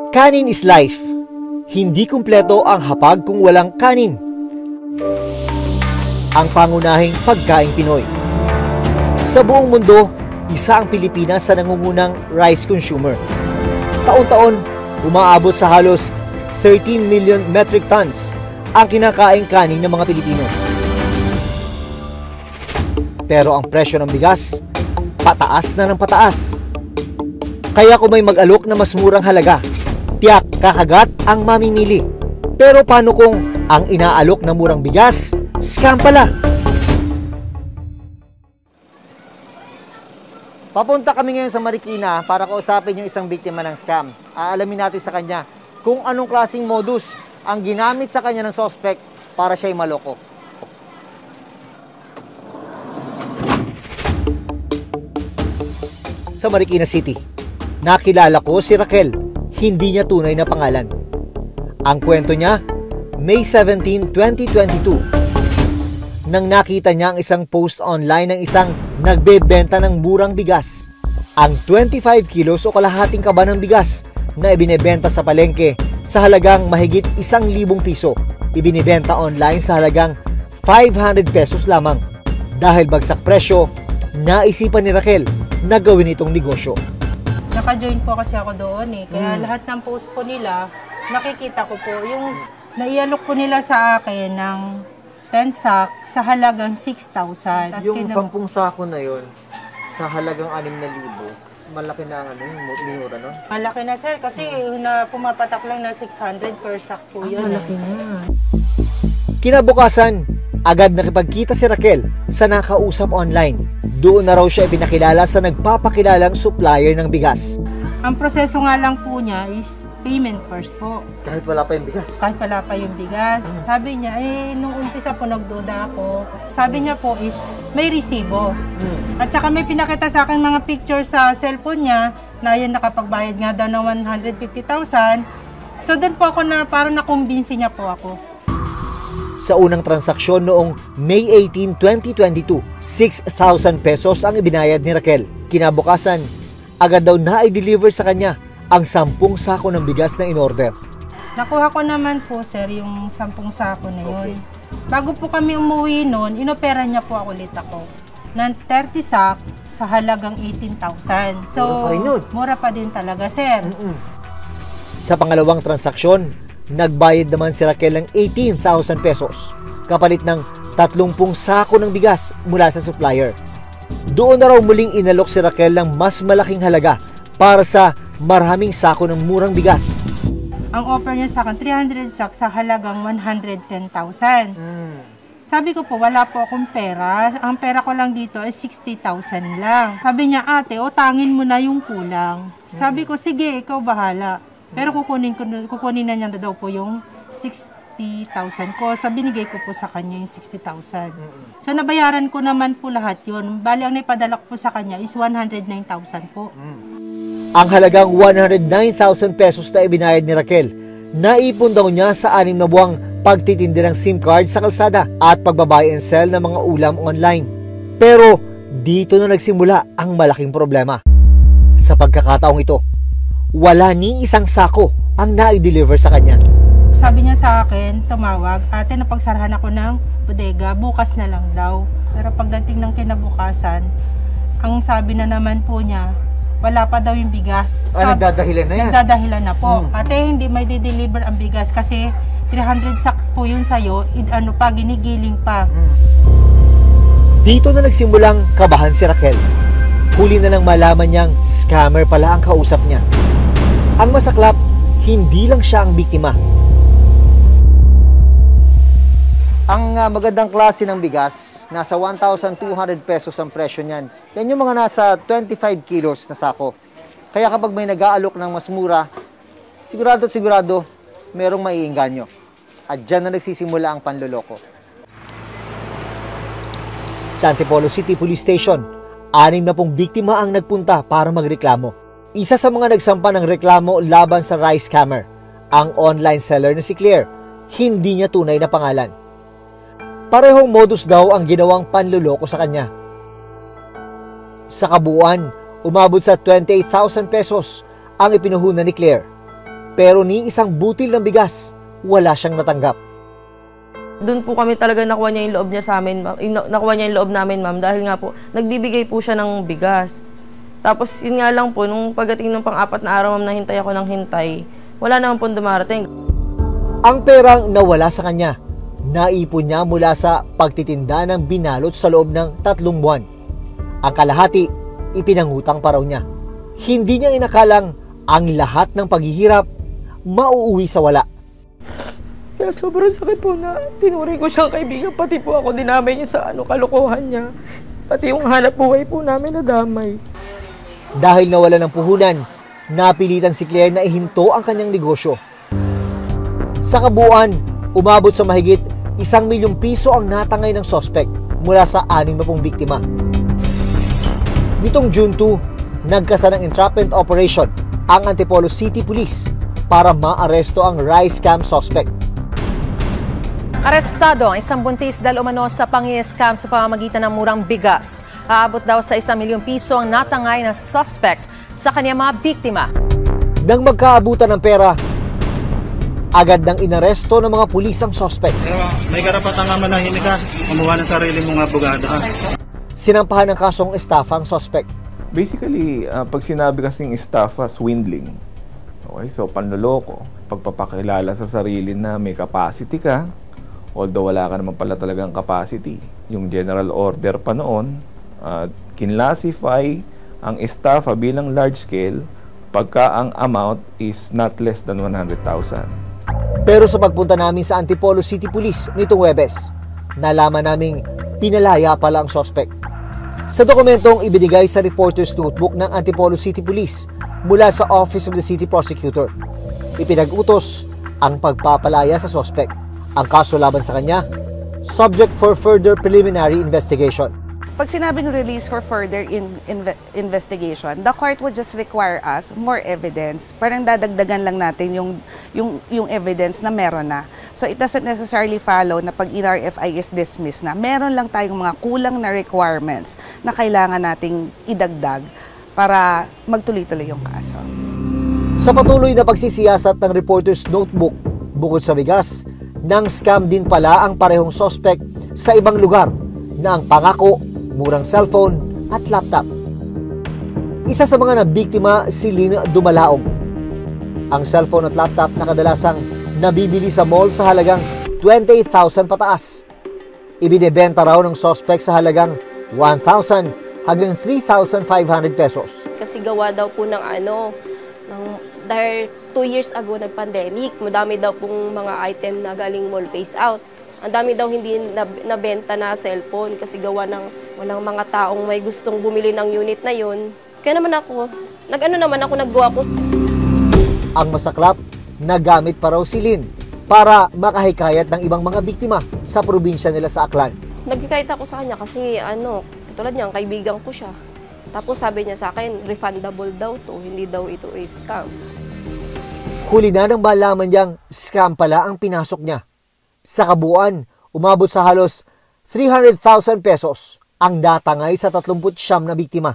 Kanin is life. Hindi kumpleto ang hapag kung walang kanin. Ang pangunahing pagkaing Pinoy. Sa buong mundo, isa ang Pilipinas sa nangungunang rice consumer. Taon-taon, umaabot sa halos 13 million metric tons ang kinakaing kanin ng mga Pilipino. Pero ang presyo ng bigas, pataas na ng pataas. Kaya kung may mag-alok na mas murang halaga, tiyak kakagat ang mamimili. Pero paano kung ang inaalok na murang bigas, scam pala? Papunta kami ngayon sa Marikina para kausapin yung isang biktima ng scam. Aalamin natin sa kanya kung anong klaseng modus ang ginamit sa kanya ng suspect para siya'y maloko. Sa Marikina City, nakilala ko si Raquel. Hindi niya tunay na pangalan. Ang kwento niya, May 17, 2022. Nang nakita niya ang isang post online ng isang nagbebenta ng murang bigas. Ang 25 kilos o kalahating kaba ng bigas na ibinebenta sa palengke sa halagang mahigit 1,000 piso, ibinebenta online sa halagang 500 pesos lamang. Dahil bagsak presyo, naisipan ni Raquel na gawin itong negosyo. Naka-join po kasi ako doon eh. Kaya lahat ng post po nila, nakikita ko po. Yung naialok po nila sa akin ng 10 sack sa halagang 6,000. Yung 10 sako na yon sa halagang 6,000, malaki na ang minura, no? Malaki na sir, kasi na pumapatak lang na 600 per sack po yun. Malaki na. Kinabukasan, agad nakipagkita si Raquel sa nakausap online. Doon na raw siya ipinakilala sa nagpapakilalang supplier ng bigas. Ang proseso nga lang po niya is payment first po. Kahit wala pa yung bigas? Kahit wala pa yung bigas. Sabi niya, nung umpisa po nagduda ako, sabi niya po is may resibo. At saka may pinakita sa akin mga picture sa cellphone niya na yan nakapagbayad nga daw ng 150,000. So doon po ako na parang nakumbinsi niya po ako. Sa unang transaksyon noong May 18, 2022, 6,000 pesos ang ibinayad ni Raquel. Kinabukasan, agad daw na-i-deliver sa kanya ang 10 sako ng bigas na in-order. Nakuha ko naman po, sir, yung 10 sako na yun. Bago po kami umuwi noon, inopera niya po ulit ako ng 30 sak sa halagang 18,000. So, mura pa rin yun. Mura pa din talaga, sir. Sa pangalawang transaksyon, nagbayad naman si Raquel ng 18,000 pesos kapalit ng 30 sako ng bigas mula sa supplier. Doon na raw muling inalok si Raquel ng mas malaking halaga para sa maraming sako ng murang bigas. Ang offer niya sa akin, 300 sak sa halagang 110,000. Sabi ko po, wala po akong pera. Ang pera ko lang dito ay 60,000 lang. Sabi niya, ate, utangin mo na yung kulang. Sabi ko, sige, ikaw bahala. Pero kukunin na niya daw po yung 60,000 ko. So, binigay ko po sa kanya yung 60,000. So, nabayaran ko naman po lahat yun. Bali, ang naipadala ko po sa kanya is 109,000 po. Ang halagang 109,000 pesos na ibinayad ni Raquel, naipon daw niya sa 6 na buwang pagtitindi ng SIM card sa kalsada at pagbabuy and sell ng mga ulam online. Pero, dito na nagsimula ang malaking problema. Sa pagkakataong ito, wala ni isang sako ang na-deliver sa kanya. Sabi niya sa akin, tumawag, ate, napagsarahan ako ng bodega, bukas na lang daw. Pero pagdating ng kinabukasan, ang sabi na naman po niya, wala pa daw yung bigas. Nagdadahilan na yan? Nagdadahilan na po. Ate, hindi may di-deliver ang bigas kasi 300 sak po yun sa'yo, ginigiling pa. Dito na nagsimulang kabahan si Raquel. Huli na lang malaman niyang scammer pala ang kausap niya. Ang masaklap, hindi lang siya ang biktima. Ang magandang klase ng bigas, nasa 1,200 pesos ang presyo niyan. Yan yung mga nasa 25 kilos na sako. Kaya kapag may nag-aalok ng mas mura, sigurado merong maiinganyo. At dyan na nagsisimula ang panloloko. Sa Antipolo City Police Station, 6 na pong biktima ang nagpunta para magreklamo. Isa sa mga nagsampa ng reklamo laban sa rice scammer, ang online seller na si Claire. Hindi niya tunay na pangalan. Parehong modus daw ang ginawang panluloko sa kanya. Sa kabuuan, umabot sa 28,000 pesos ang ipinuhunan ni Claire. Pero ni isang butil ng bigas, wala siyang natanggap. Doon po kami talaga nakuha niya yung loob niya sa amin, ma'am. Nakuha niya yung loob namin, ma'am, dahil nga po, nagbibigay po siya ng bigas. Tapos, yun nga lang po, nung pagdating ng pang-4 na araw, ma'am, nahintay ako ng hintay, wala naman po dumarating. Ang perang nawala sa kanya, naipon niya mula sa pagtitinda ng binalot sa loob ng 3 buwan. Ang kalahati, ipinangutang pa raw niya. Hindi niya inakalang ang lahat ng paghihirap mauuwi sa wala. Kaya sobrang sakit po na tinuring ko siyang kaibigan, pati po ako dinamay niya sa kalokohan niya. Pati yung hanap buhay po namin nadamay. Dahil nawala ng puhunan, napilitan si Claire na ihinto ang kanyang negosyo. Sa kabuuan, umabot sa mahigit 1 milyong piso ang natangay ng suspect mula sa 60 biktima. Nitong June 2, nagkasa ng entrapment operation ang Antipolo City Police para maaresto ang rice scam suspect. Arestado ang isang buntis dahil umano sa pang-i-scam sa pamamagitan ng murang bigas. Aabot daw sa 1 milyong piso ang natangay ng suspect sa kanyang mga biktima. Nang magkaabutan ng pera, agad nang inaresto ng mga pulis ang suspect. May karapatan nga manahimik ka, kumuha ng sarili mong abogado ka. Sinampahan ng kasong estafa ang suspect. Basically, pag sinabi kasing estafa, swindling. Okay, so panloloko, pagpapakilala sa sarili na may capacity ka, although wala ka naman pala talagang capacity. Yung general order pa noon, kinlasify ang estafa bilang large scale pagka ang amount is not less than 100,000. Pero sa pagpunta namin sa Antipolo City Police nitong Huwebes, nalaman naming pinalaya pala ang suspect. Sa dokumentong ibinigay sa reporter's notebook ng Antipolo City Police mula sa Office of the City Prosecutor, ipinag-utos ang pagpapalaya sa suspect. Ang kaso laban sa kanya, subject for further preliminary investigation. Pag sinabing release for further investigation, the court would just require us more evidence. Parang dadagdagan lang natin yung evidence na meron na. So it doesn't necessarily follow na pag NRFI is dismissed na, meron lang tayong mga kulang na requirements na kailangan nating idagdag para magtuloy-tuloy yung kaso. Sa patuloy na pagsisiyasat ng reporter's notebook, bukod sa bigas, nang scam din pala ang parehong suspect sa ibang lugar na ang pangako, murang cellphone at laptop. Isa sa mga nabiktima si Lynn Dumalaog. Ang cellphone at laptop na kadalasang nabibili sa mall sa halagang 28,000 pataas. Ibinebenta raw ng suspect sa halagang 1,000 hanggang 3,500 pesos. Kasi gawa daw po ng dahil 2 years ago nag-pandemic, madami daw pong mga item na galing mall phase out. Ang dami daw hindi nabenta na cellphone kasi gawa ng walang mga taong may gustong bumili ng unit na yun. Kaya naman ako, naggawa ko. Ang masaklap, nagamit pa raw si Lynn para makahikayat ng ibang mga biktima sa probinsya nila sa Aklan. Nagkikayat ako sa kanya kasi katulad niya, kaibigan ko siya. Tapos sabi niya sa akin, refundable daw to, hindi daw ito ay scam. Huli na nang malaman niyang scam pala ang pinasok niya. Sa kabuuan, umabot sa halos 300,000 pesos ang natangay sa 39 na biktima.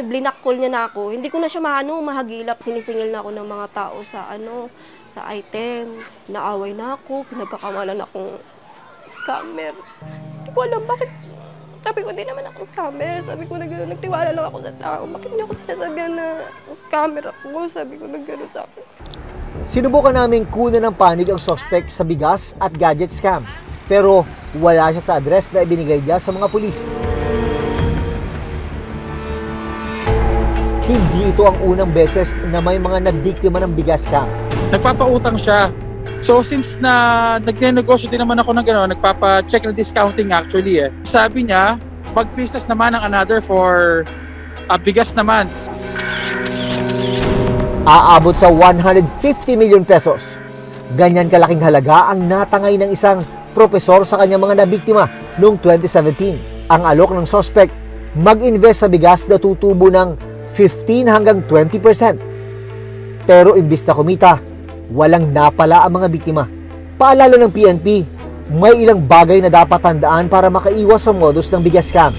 Blinakcall niya na ako. Hindi ko na siya mahagilap. Sinisingil na ako ng mga tao sa item. Naaway na ako, pinagkakamalan akong scammer. Hindi ko alam bakit. Sabi ko, hindi naman ako scammer. Sabi ko na gano'n, nagtiwala lang ako sa tao. Bakit niyo ako sinasabihan na scammer ako? Sabi ko na gano'n sa akin. Sinubukan namin kunan ng panig ang suspect sa bigas at gadget scam. Pero wala siya sa address na ibinigay niya sa mga pulis. Hindi ito ang unang beses na may mga nagbiktima ng bigas scam. Nagpapautang siya. So since na nagnenegosyo din naman ako ng gano'n, nagpapa-check na discounting actually Sabi niya, mag-business naman ang another for bigas naman. Aabot sa 150 million pesos. Ganyan kalaking halaga ang natangay ng isang propesor sa kanyang mga nabiktima noong 2017. Ang alok ng suspect, mag-invest sa bigas na tutubo ng 15 hanggang 20%. Pero imbis na kumita, walang napala ang mga biktima. Paalala ng PNP, may ilang bagay na dapat tandaan para makaiwas sa modus ng bigas scam.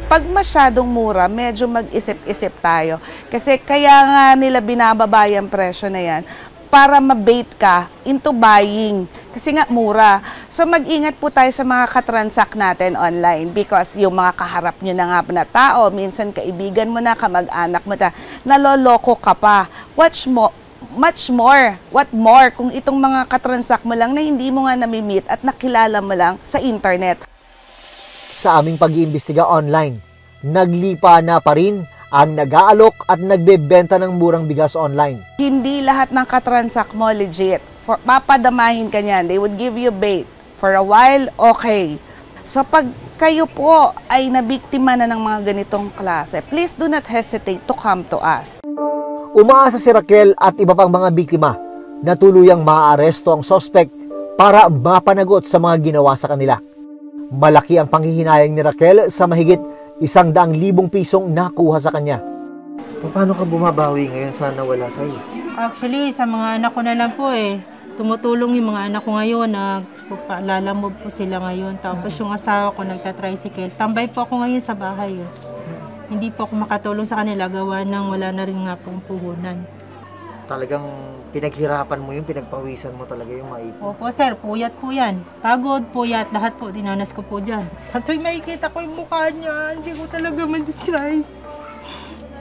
Pag masyadong mura, medyo mag-isip-isip tayo. Kasi kaya nga nila binababa yung presyo na yan para mabait ka into buying. Kasi nga mura. So mag-ingat po tayo sa mga katransact natin online because yung mga kaharap nyo na nga na tao, minsan kaibigan mo na, kamag-anak mo na, naloloko ka pa. What more kung itong mga katransact mo lang na hindi mo nga nami-meet at nakilala mo lang sa internet. Sa aming pag-iimbestiga online, naglipa na pa rin ang nag-aalok at nagbebenta ng murang bigas online. Hindi lahat ng katransact mo legit. Papadamahin ka niyan. They would give you bait. For a while, okay. So pag kayo po ay nabiktima na ng mga ganitong klase, please do not hesitate to come to us. Umaasa si Raquel at iba pang mga biktima na tuluyang maaaresto ang suspect para mapanagot sa mga ginawa sa kanila. Malaki ang panghihinayang ni Raquel sa mahigit 100,000 pisong nakuha sa kanya. Paano ka bumabawi ngayon sa nawala sa'yo? Actually, sa mga anak ko na lang po tumutulong yung mga anak ko ngayon, nagpalalamove po sila ngayon. Tapos yung asawa ko nagtatricycle. Tambay po ako ngayon sa bahay. Hindi po ako makatulong sa kanila, gawa ng wala na rin nga pong puhunan. Talagang pinaghirapan mo yung pinagpawisan mo talaga yung maipon. Opo sir, puyat po yan. Pagod, puyat, lahat po, dinanas ko po dyan. Sa tuwing makikita ko yung mukha niya, hindi ko talaga man-describe.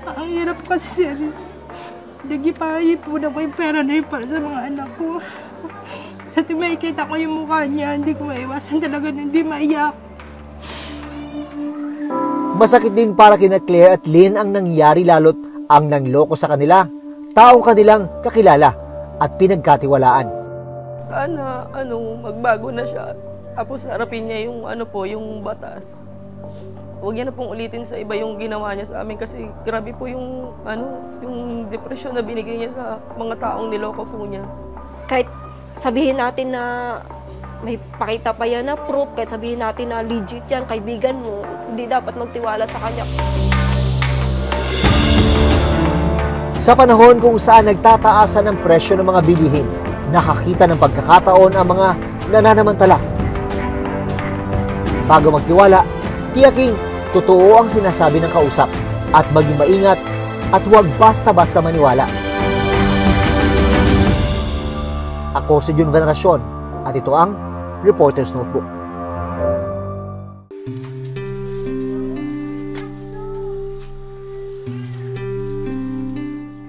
Ang hirap kasi sir. Nagipahip po na ko yung pera na yun para sa mga anak ko. Sa tuwing makikita ko yung mukha niya, hindi ko maiwasan talaga na hindi maiyak. Masakit din para kina Claire at Lynn ang nangyari, lalo't ang nangloko sa kanila, taong kanilang kakilala at pinagkatiwalaan. Sana magbago na siya. Tapos harapin niya yung yung batas. Huwag niya na pong ulitin sa iba yung ginawa niya sa amin kasi grabe po yung yung depresyon na binigay niya sa mga taong niloko po niya. Kahit sabihin natin na may pakita pa yan na proof, kahit sabihin natin na legit yan, kaibigan mo, hindi dapat magtiwala sa kanya. Sa panahon kung saan nagtataasan ng presyo ng mga bilihin, nakakita ng pagkakataon ang mga nananamantala. Bago magtiwala, tiyaking totoo ang sinasabi ng kausap at maging maingat at huwag basta-basta maniwala. Ako si Jun Veneracion at ito ang Reporter's Notebook.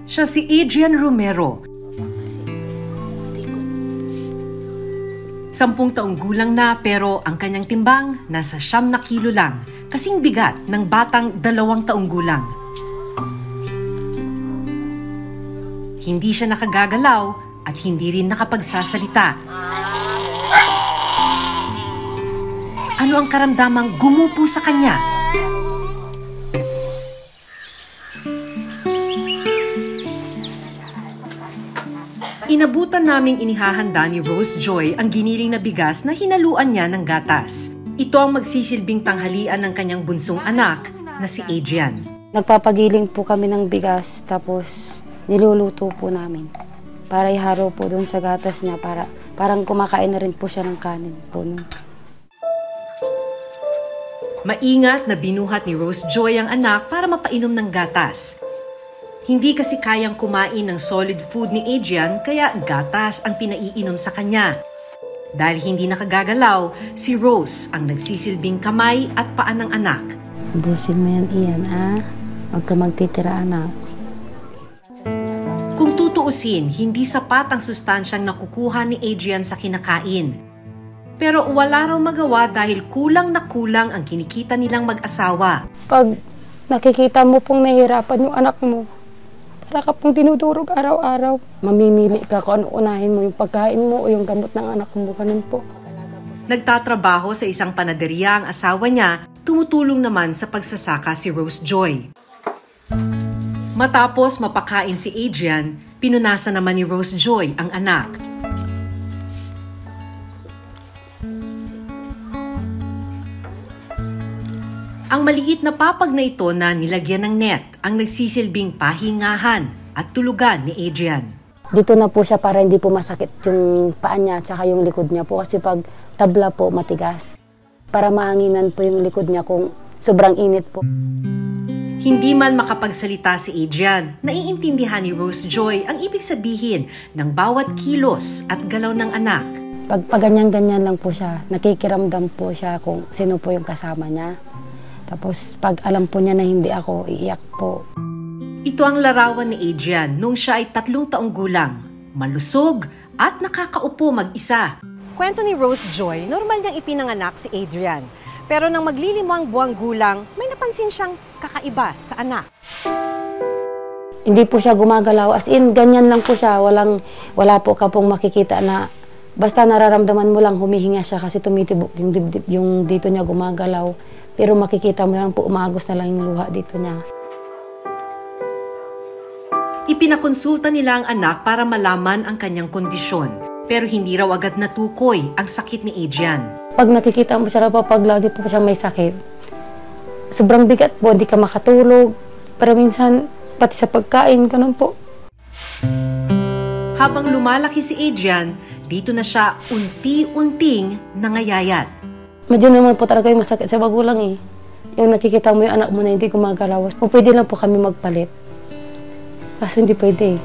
Siya si Adrian Romero. 10 taong gulang na pero ang kanyang timbang nasa 9 na kilo lang, kasing bigat ng batang 2 taong gulang. Hindi siya nakagagalaw at hindi rin nakapagsasalita. Ano ang karamdamang gumupo sa kanya? Inabutan naming inihahanda ni Rose Joy ang giniling na bigas na hinaluan niya ng gatas. Ito ang magsisilbing tanghalian ng kanyang bunsong anak na si Adrian. Nagpapagiling po kami ng bigas tapos niluluto po namin para iharo po doon sa gatas niya parang kumakain na rin po siya ng kanin po. Maingat na binuhat ni Rose Joy ang anak para mapainom ng gatas. Hindi kasi kayang kumain ng solid food ni Adrian kaya gatas ang pinaiinom sa kanya. Dahil hindi nakagagalaw, si Rose ang nagsisilbing kamay at paa ng anak. Ubusin mo yan, Ian, Huwag ka magtitira, anak. Kung tutuusin, hindi sapat ang sustansyang nakukuha ni Adrian sa kinakain. Pero wala raw magawa dahil kulang na kulang ang kinikita nilang mag-asawa. Pag nakikita mo pong nahihirapan yung anak mo, para ka pong dinudurog araw-araw. Mamimili ka kung ano unahin mo, yung pagkain mo o yung gamot ng anak mo, ganun po. Nagtatrabaho sa isang panaderia ang asawa niya, tumutulong naman sa pagsasaka si Rose Joy. Matapos mapakain si Adrian, pinunasan naman ni Rose Joy ang anak. Ang maliit na papag na ito na nilagyan ng net ang nagsisilbing pahingahan at tulugan ni Adrian. Dito na po siya para hindi po masakit yung paa niya at yung likod niya po kasi pag tabla po matigas. Para mahanginan po yung likod niya kung sobrang init po. Hindi man makapagsalita si Adrian, naiintindihan ni Rose Joy ang ibig sabihin ng bawat kilos at galaw ng anak. Pag ganyan-ganyan lang po siya, nakikiramdam po siya kung sino po yung kasama niya. Tapos pag alam po niya na hindi ako, iiyak po. Ito ang larawan ni Adrian nung siya ay 3 taong gulang, malusog at nakakaupo mag-isa. Kwento ni Rose Joy, normal niyang ipinanganak si Adrian. Pero nang maglilimang buwang gulang, may napansin siyang kakaiba sa anak. Hindi po siya gumagalaw. As in, ganyan lang po siya. Wala po ka pong makikita na basta nararamdaman mo lang humihinga siya kasi tumitibok yung dibdib, yung dito niya gumagalaw. Pero makikita mo lang po umagos na lang yung luha dito niya. Ipinakonsulta nila ang anak para malaman ang kanyang kondisyon. Pero hindi raw agad natukoy ang sakit ni Adrian. Pag nakikita mo siya pag lagi po siya may sakit, sobrang bigat po, hindi ka makatulog. Pero minsan, pati sa pagkain, ganun po. Habang lumalaki si Adrian, dito na siya unti-unting nangayayat. Medyo naman po talaga yung masakit sa magulang eh. Yung nakikita mo yung anak mo na hindi gumagalaw. Kung pwede lang po kami magpalit. Kaso hindi pwede eh.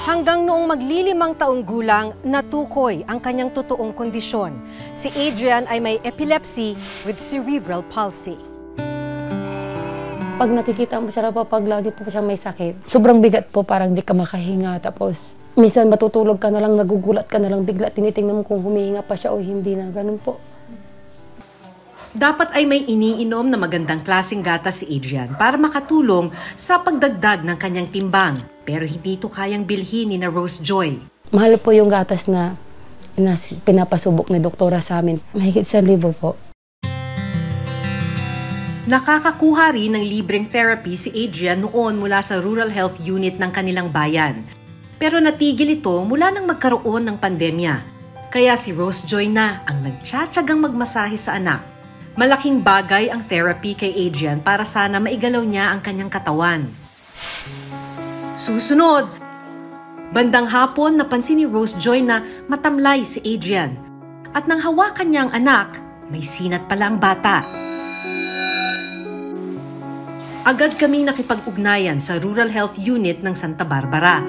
Hanggang noong maglilimang taong gulang, natukoy ang kanyang totoong kondisyon. Si Adrian ay may epilepsy with cerebral palsy. Pag nakikita mo siya pag lagi po siya may sakit, sobrang bigat po, parang di ka makahinga. Tapos minsan matutulog ka na lang, nagugulat ka na lang, bigla tinitingnan mo kung humihinga pa siya o hindi na, ganun po. Dapat ay may iniinom na magandang klaseng gatas si Adrian para makatulong sa pagdagdag ng kanyang timbang. Pero hindi ito kayang bilhin ni na Rose Joy. Mahal po yung gatas na pinapasubok ni doktora sa amin. Mahigit 1,000 po. Nakakakuha rin ng libreng therapy si Adrian noon mula sa Rural Health Unit ng kanilang bayan. Pero natigil ito mula nang magkaroon ng pandemya. Kaya si Rose Joy na ang nagtsatsagang magmasahe sa anak. Malaking bagay ang therapy kay Adrian para sana maigalaw niya ang kanyang katawan. Susunod, bandang hapon napansin ni Rose Joy na matamlay si Adrian. At nang hawakan niya ang anak, may sinat pala ang bata. Agad kaming nakipag-ugnayan sa Rural Health Unit ng Santa Barbara.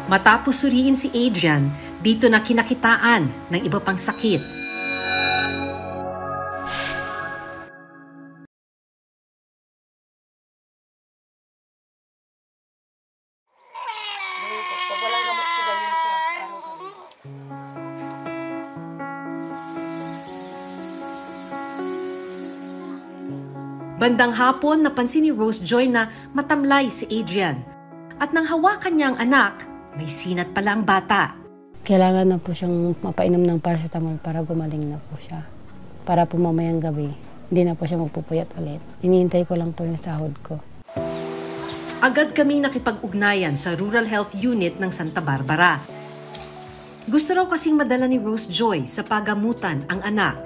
Matapos suriin si Adrian, dito na kinakitaan ng iba pang sakit. Bandang hapon, napansin ni Rose Joy na matamlay si Adrian. At nang hawakan niya ang anak, may sinat pala ang bata. Kailangan na po siyang mapainom ng paracetamol para gumaling na po siya. Para po mamayang gabi, hindi na po siya magpupuyat ulit. Iniintay ko lang po yung sahod ko. Agad kaming nakipag-ugnayan sa Rural Health Unit ng Santa Barbara. Gusto raw kasing madala ni Rose Joy sa pagamutan ang anak.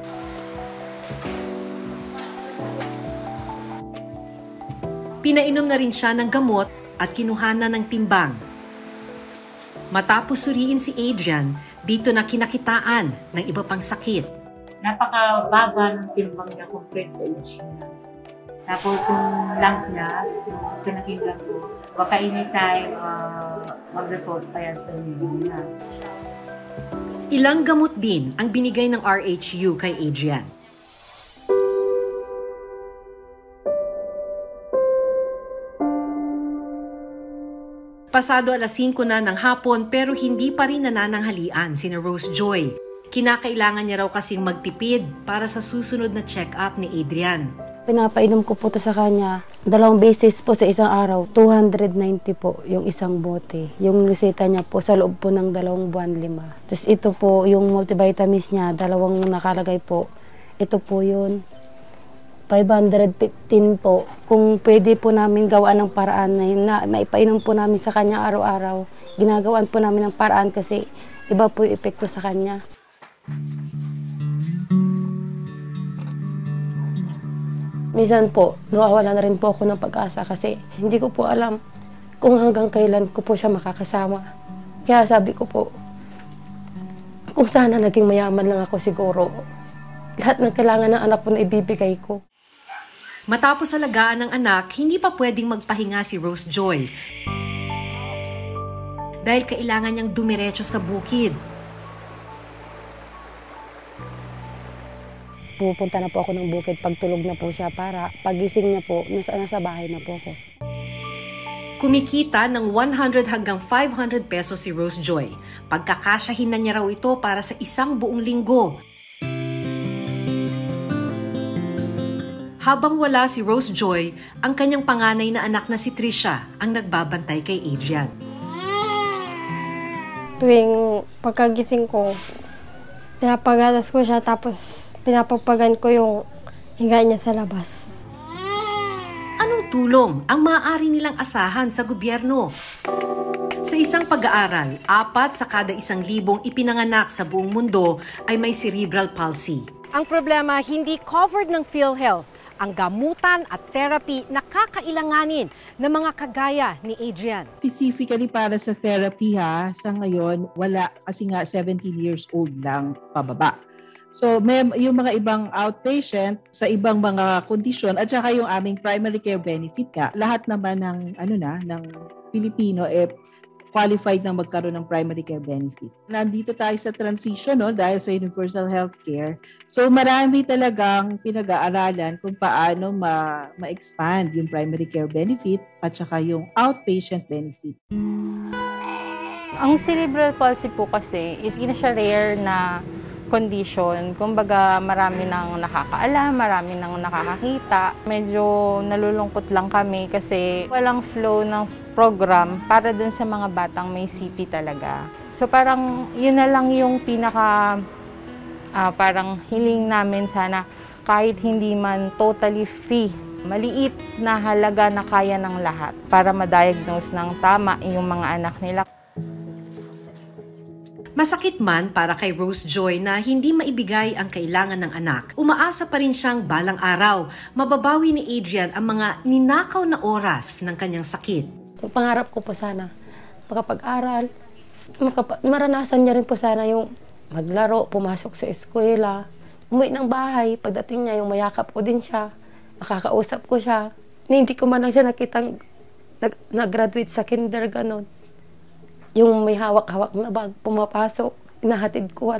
Pinainom na rin siya ng gamot at kinuhanan ng timbang. Matapos suriin si Adrian, dito na kinakitaan ng iba pang sakit. Napakababa ng timbang niya compared sa age niya. Tapos yung lungs niya, yung pinakinggan ko, baka anytime mag-result pa yan sa hindi niya. Ilang gamot din ang binigay ng RHU kay Adrian. Pasado 5:00 na ng hapon pero hindi pa rin nanananghalian si Rose Joy. Kinakailangan niya raw kasing magtipid para sa susunod na check-up ni Adrian. Pinapainom ko po ito sa kanya 2 beses po sa isang araw. 290 po yung isang bote. Yung reseta niya po sa loob po ng 2 buwan 5. Tapos ito po yung multivitamins niya, 2 nakalagay po. Ito po yun. 515 po. Kung pwede po namin gawaan ng paraan na maipainom po namin sa kanya araw-araw, ginagawaan po namin ng paraan kasi iba po yung epekto sa kanya. Minsan po, nawawala na rin po ako ng pag-asa kasi hindi ko po alam kung hanggang kailan ko po siya makakasama. Kaya sabi ko po, Kung sana naging mayaman lang ako siguro, lahat ng kailangan ng anak ko na ibibigay ko. Matapos alagaan ng anak, hindi pa pwedeng magpahinga si Rose Joy. Dahil kailangan niyang dumiretso sa bukid. Pupunta na po ako ng bukid pag tulog na po siya para pagising niya po, nasa bahay na po ako. Kumikita ng 100 hanggang 500 pesos si Rose Joy. Pagkakasyahin na niya raw ito para sa isang buong linggo. Habang wala si Rose Joy, ang kanyang panganay na anak na si Trisha ang nagbabantay kay Adrian. Tuwing pagkagising ko, pinapagalas ko siya tapos pinapapagan ko yung higa niya sa labas. Anong tulong ang maaari nilang asahan sa gobyerno? Sa isang pag-aaral, 4 sa kada 1,000 ipinanganak sa buong mundo ay may cerebral palsy. Ang problema, hindi covered ng PhilHealth ang gamutan at therapy na kakailanganin ng mga kagaya ni Adrian. Specifically para sa therapy sa ngayon, wala kasi nga 17 years old lang pababa. So may yung mga ibang outpatient sa ibang mga kondisyon at saka yung aming primary care benefit lahat naman ng ng Pilipino qualified na magkaroon ng primary care benefit. Nandito tayo sa transition dahil sa universal healthcare. So marami talagang pinag-aaralan kung paano ma-expand yung primary care benefit at saka yung outpatient benefit. Ang cerebral palsy po kasi is hindi siya rare na condition. Kumbaga marami nang nakakaalam, marami nang nakakakita. Medyo nalulungkot lang kami kasi walang flow ng program para dun sa mga batang may CP talaga. So parang yun na lang yung pinaka parang hiling namin sana kahit hindi man totally free. Maliit na halaga na kaya ng lahat para ma-diagnose ng tama yung mga anak nila. Masakit man para kay Rose Joy na hindi maibigay ang kailangan ng anak, umaasa pa rin siyang balang araw, mababawi ni Adrian ang mga ninakaw na oras ng kanyang sakit. Pangarap ko po sana, makapag-aral, maranasan niya rin po sana yung maglaro, pumasok sa eskwela, umuwi ng bahay, pagdating niya yung mayakap ko din siya, makakausap ko siya. Hindi ko man lang siya nakitang nag-graduate sa kinder, ganon. Yung may hawak-hawak na bag, pumapasok, inahatid ko.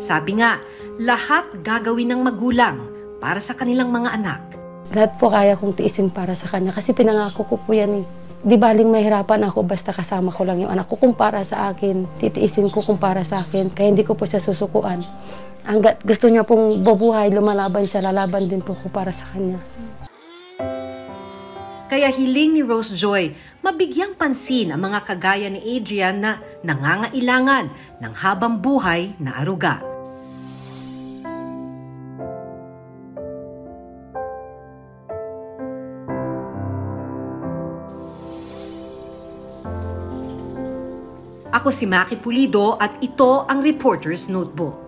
Sabi nga, lahat gagawin ng magulang para sa kanilang mga anak. Lahat po kaya kong tiisin para sa kanya kasi pinangako ko po yan eh. Di baling mahirapan ako basta kasama ko lang yung anak ko kung para sa akin. Titiisin ko kung para sa akin kaya hindi ko po siya susukuan. Hanggat gusto niya pong babuhay, lumalaban siya, lalaban din po ko para sa kanya. Kaya hiling ni Rose Joy, mabigyang pansin ang mga kagaya ni Adrian na nangangailangan ng habang buhay na aruga. Ako si Maki Pulido at ito ang Reporter's Notebook.